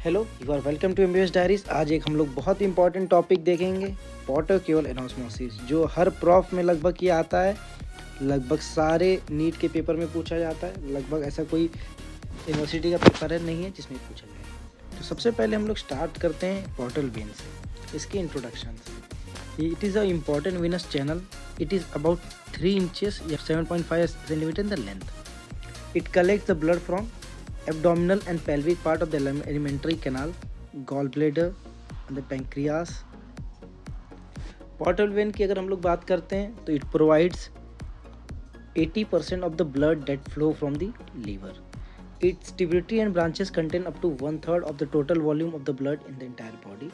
Hello, you are welcome to MBS diaries. आज एक हम लोग बहुत इंपॉर्टेंट टॉपिक देखेंगे, पोर्टोक्यूल एनास्मोसिस, जो हर प्रॉफ में लगभग ये आता है। लगभग सारे नीट के पेपर में पूछा जाता है। लगभग ऐसा कोई यूनिवर्सिटी का पेपर है नहीं है जिसमें पूछा जाए। तो सबसे पहले हम लोग स्टार्ट करते हैं पोर्टल वेन से। इसके इंट्रोडक्शन से, it is a important venous channel. It is about 3 inches या 7.5 centimetre in the length. It collects the blood from abdominal and pelvic part of the alimentary canal, gallbladder and the pancreas. Portal vein की अगर हम लोग बात करते हैं तो it provides 80% of the blood that flow from the liver. Its tributary and branches contain up to 1/3 of the total volume of the blood in the entire body.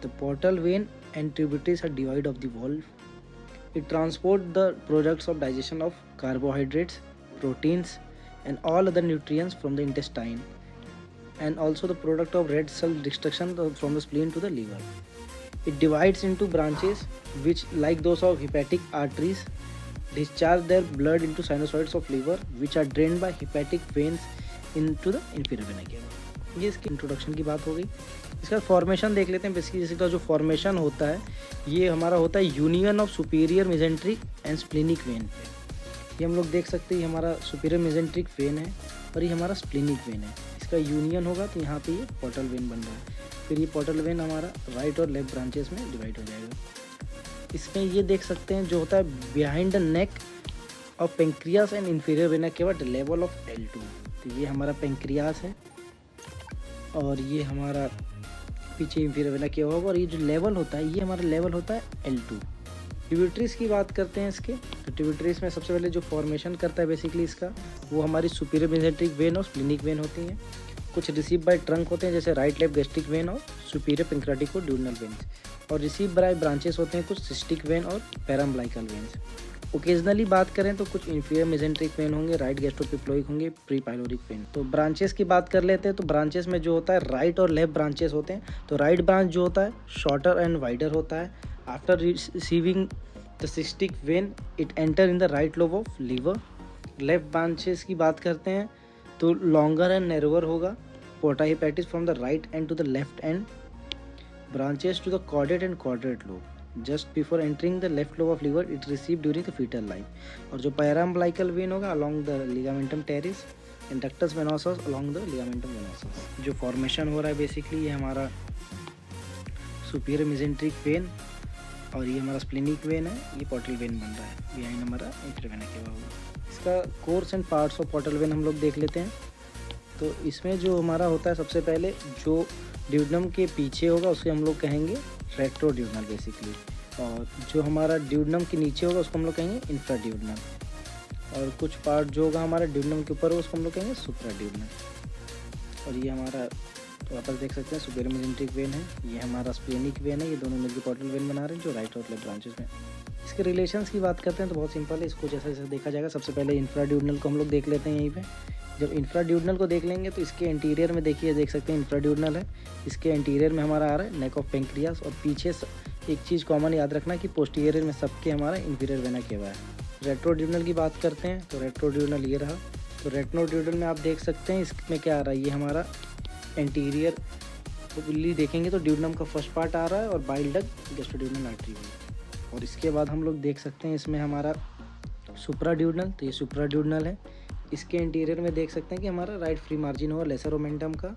The portal vein and tributaries are divided of the valve. It transports the products of digestion of carbohydrates, proteins, and all other nutrients from the intestine, and also the product of red cell destruction from the spleen to the liver. It divides into branches which, like those of hepatic arteries, discharge their blood into sinusoids of liver, which are drained by hepatic veins into the inferior vena cava. ये इसकी introduction की बात हो गई। इसका formation देख लेते हैं। बेसिकली इसका जो फॉर्मेशन होता है ये हमारा होता है union of superior mesenteric and splenic when पे। ये हम लोग देख सकते हैं, ये हमारा सुपीरियर मेजेंट्रिक वेन है और ये हमारा स्प्लिनिक वेन है। इसका यूनियन होगा तो यहाँ पे ये पोर्टल वेन बन रहा है। फिर ये पोर्टल वेन हमारा राइट और लेफ्ट ब्रांचेस में डिवाइड हो जाएगा। इसमें ये देख सकते हैं जो होता है behind the neck of pancreas and inferior vena cava level of L2। तो ये हमारा पेंक्रियास है और ये हमारा पीछे इन्फीरियर वेना केवा होगा, और ये जो लेवल होता है ये हमारा लेवल होता है L2। ट्रिब्यूटरीज की बात करते हैं इसके। तो ट्रिब्यूटरीज में सबसे पहले जो फॉर्मेशन करता है बेसिकली इसका, वो हमारी सुपीरियर मेजेंट्रिक वेन और स्प्लिनिक वेन होती हैं। कुछ रिसीव बाय ट्रंक होते हैं जैसे राइट लेफ्ट गैस्ट्रिक वेन और सुपीरियर पेंक्रेटिको ड्यूडनल वेन्स, और रिसीव बाय ब्रांचेस होते हैं कुछ सिस्टिक वेन और पैराम्बलाइकल वेन्स। ओकेजनली बात करें तो कुछ इन्फीरियर मेजेंट्रिक वेन होंगे, राइट गैस्ट्रोपिप्लोइक होंगे, प्री पाइलोरिक वेन। तो ब्रांचेस की बात कर लेते हैं। तो ब्रांचेस में जो होता है राइट और लेफ्ट ब्रांचेस होते हैं। तो राइट ब्रांच जो होता है शॉर्टर एंड वाइडर होता है। After receiving the cystic vein, it enter in the right lobe of liver. Left branches की बात करते हैं तो longer and narrower होगा। Porta hepatis from the right end to the left end. Branches to the caudate and quadrate lobe. Just before entering the left lobe of liver, it received during the fetal life. और जो paraumbilical vein होगा along the ligamentum teres and ductus venosus along the ligamentum venosus. जो formation हो रहा है basically ये हमारा superior mesenteric vein और ये हमारा स्प्लिनिक वेन है, ये पोर्टल वेन बन रहा है। बिहाइंड हमारा इंफीरियर वेना केवा होगा। इसका course and parts of portal vein हम लोग देख लेते हैं। तो इसमें जो हमारा होता है सबसे पहले जो ड्यूडनम के पीछे होगा उसे हम लोग कहेंगे रेट्रोड्यूडनल बेसिकली, और जो हमारा ड्यूडनम के नीचे होगा उसको हम लोग कहेंगे इंफ्राड्यूडनल, और कुछ पार्ट जो होगा हमारा ड्यूडनम के ऊपर उसको हम लोग कहेंगे सुप्राड्यूडनल। और ये हमारा वापस देख सकते हैं सुपीरियर मेजेंट्रिक वेन है, ये हमारा स्प्लेनिक वेन है। ये दोनों मिलकर पोर्टल वेन बना रहे हैं जो राइट और लेफ्ट ब्रांचेस में। इसके रिलेशंस की बात करते हैं तो बहुत सिंपल है, इसको जैसा जैसा देखा जाएगा। सबसे पहले इंफ्राड्यूडनल को हम लोग देख लेते हैं यहीं पे। जब इंफ्राड्यूडनल को देख लेंगे तो इसके इंटीरियर में देखिए, देख सकते हैं इंफ्राड्यूडनल है। इसके इंटीरियर में हमारा आ रहा है नेक ऑफ पेंक्रियास, और पीछे एक चीज़ कॉमन याद रखना कि पोस्टीरियर में सबके हमारा इन्फीरियर वेना केवा है। रेट्रोड्यूडनल की बात करते हैं तो रेट्रोड्यूडनल ये रहा। तो रेट्रोड्यूडनल में आप देख सकते हैं इसमें क्या आ रहा है, ये हमारा एंटीरियर तो बिल्ली देखेंगे तो ड्यूडनम का फर्स्ट पार्ट आ रहा है और बाइल डक्ट गैस्ट्रोड्यूडनल आर्टरी है। और इसके बाद हम लोग देख सकते हैं इसमें हमारा सुप्राड्यूडनल, तो ये सुप्राड्यूडनल है। इसके इंटीरियर में देख सकते हैं कि हमारा राइट फ्री मार्जिन होगा लेसर ओमेंटम का,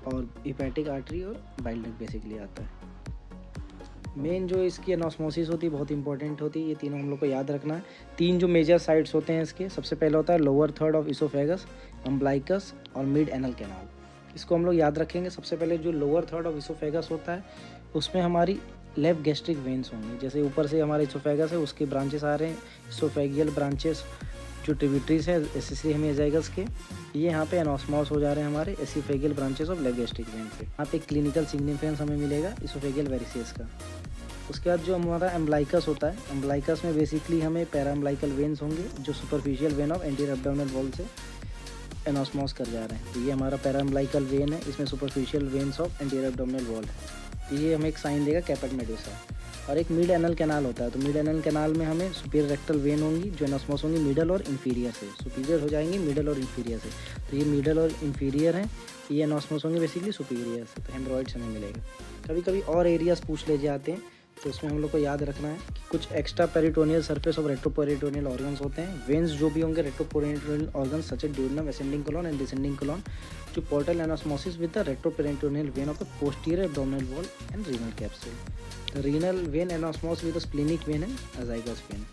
और हिपैटिक आर्टरी और बाइल डक्ट बेसिकली आता है। मेन जो इसकी एनास्मोसिस होती है बहुत इंपॉर्टेंट होती है, ये तीनों हम लोग को याद रखना है। 3 जो मेजर साइट्स होते हैं इसके, सबसे पहले होता है lower third of oesophagus, umbilicus और मिड एनल कैनाल। इसको हम लोग याद रखेंगे। सबसे पहले जो लोअर थर्ड ऑफ इसोफेगस होता है उसमें हमारी लेफ्ट गैस्ट्रिक वेन्स होंगी। जैसे ऊपर से हमारा इसोफेगस है उसके ब्रांचेस आ रहे हैं, इसोफेगियल ब्रांचेस जो ट्रिब्यूटरीज है एसिसी हेमियोजाइगस के, ये यहाँ पे एनास्मोस हो जा रहे हैं हमारे oesophageal branches of left gastric vein से। यहाँ पे क्लिनिकल सिग्निफिकेंस हमें मिलेगा इसोफेगियल वेरिसेस का। उसके बाद जो हमारा एम्ब्लाइकस होता है, एम्ब्लाइकस में बेसिकली हमें पैराम्बलाइकल वेन्स होंगे जो superficial when of anterior abdominal wall से एनास्मोस कर जा रहे हैं। तो ये हमारा पैराम्बलाइकल वेन है, इसमें superficial veins of anterior abdominal wall है। तो ये हमें एक साइन देगा कैपेट मेडुसा। और एक मिड एनल कैनाल होता है। तो मिड एनल कैनाल में हमें सुपीरियर रेक्टल वेन होंगी जो एनास्मोस होंगी मिडल और इंफीरियर से, सुपीरियर हो जाएंगी मिडल और इंफीरियर से। तो ये मिडल और इंफीरियर हैं, ये एनास्मोस होंगे बेसिकली सुपीरियर से। तो हेमरॉइड्स हमें मिलेगा। कभी कभी और एरियाज पूछ ले जाते हैं, तो उसमें हम लोग को याद रखना है कि कुछ एक्स्ट्रा पेरिटोनियल सरफेस और रेट्रोपेरिटोनियल ऑर्गन्स होते हैं। वेन्स जो भी होंगे retroperitoneal organs such as duodenum, ascending colon and descending colon to portal anosmosis with the retroperitoneal vein of the posterior abdominal wall and renal capsule. The renal vein anosmos with the splenic vein and azygous vein.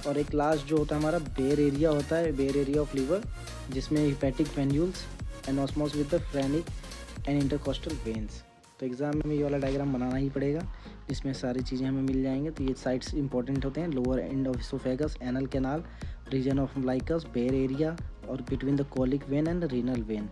और एक last जो होता है हमारा bear area होता है, bare area of liver, जिसमें hepatic venules anastomose with the phrenic and intercostal veins. तो एग्जाम में ये वाला डायग्राम बनाना ही पड़ेगा, जिसमें सारी चीज़ें हमें मिल जाएंगे। तो ये साइट्स इंपॉर्टेंट होते हैं, lower end of oesophagus, anal canal, region of umbilicus, bare area और between the colic vein and renal vein.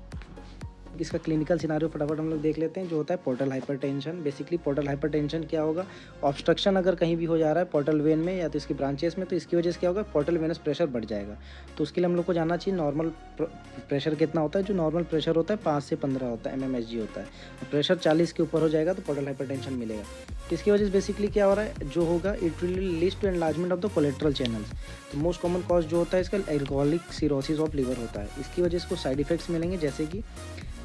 इसका क्लिनिकल सिनारियो फटाफट हम लोग देख लेते हैं, जो होता है portal hypertension. Basically portal hypertension क्या होगा, ऑब्स्ट्रक्शन अगर कहीं भी हो जा रहा है पोर्टल वेन में या तो इसकी ब्रांचेस में, तो इसकी वजह से क्या होगा, पोर्टल वेनस प्रेशर बढ़ जाएगा। तो उसके लिए हम लोग को जानना चाहिए नॉर्मल प्रेशर कितना होता है। जो नॉर्मल प्रेशर होता है 5 से 15 होता है, mmHg होता है। प्रेशर 40 के ऊपर हो जाएगा तो पोर्टल हाइपरटेंशन मिलेगा। तो इसकी वजह से बेसिकली क्या हो रहा है, जो होगा it will lead to enlargement of the collateral channels. तो मोस्ट कॉमन कॉज जो होता है इसका एल्कोहलिक सिरोसिस ऑफ लीवर होता है। इसकी वजह से इसको साइड इफेक्ट्स मिलेंगे, जैसे कि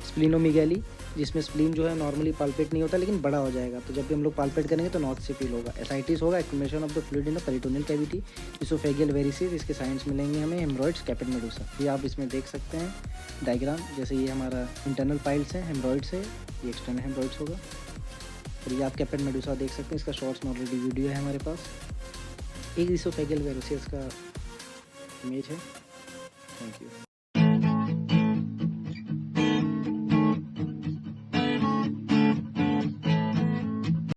स्प्लिनोमेगाली, जिसमें स्प्लीन जो है नॉर्मली पाल्पेट नहीं होता लेकिन बड़ा हो जाएगा। तो जब भी हम लोग पाल्पेट करेंगे तो नॉर्थ से फील होगा। एसाइटिस होगा, accumulation of the fluid in the peritoneal cavity, oesophageal varices, इसके साइंस मिलेंगे हमें। हेमरॉइड्स, कैपेट मेडुसा, ये आप इसमें देख सकते हैं डायग्राम। जैसे ये हमारा इंटरनल पाइल्स है, हेमरॉइड्स है, ये एक्सटर्नल हेमरॉइड्स होगा। और ये आप कैपेट मेडुसा देख सकते हैं, इसका शॉर्ट्स में ऑलरेडी वीडियो है हमारे पास। एक इसोफेगियल वेरिसेस का इमेज है। Thank you.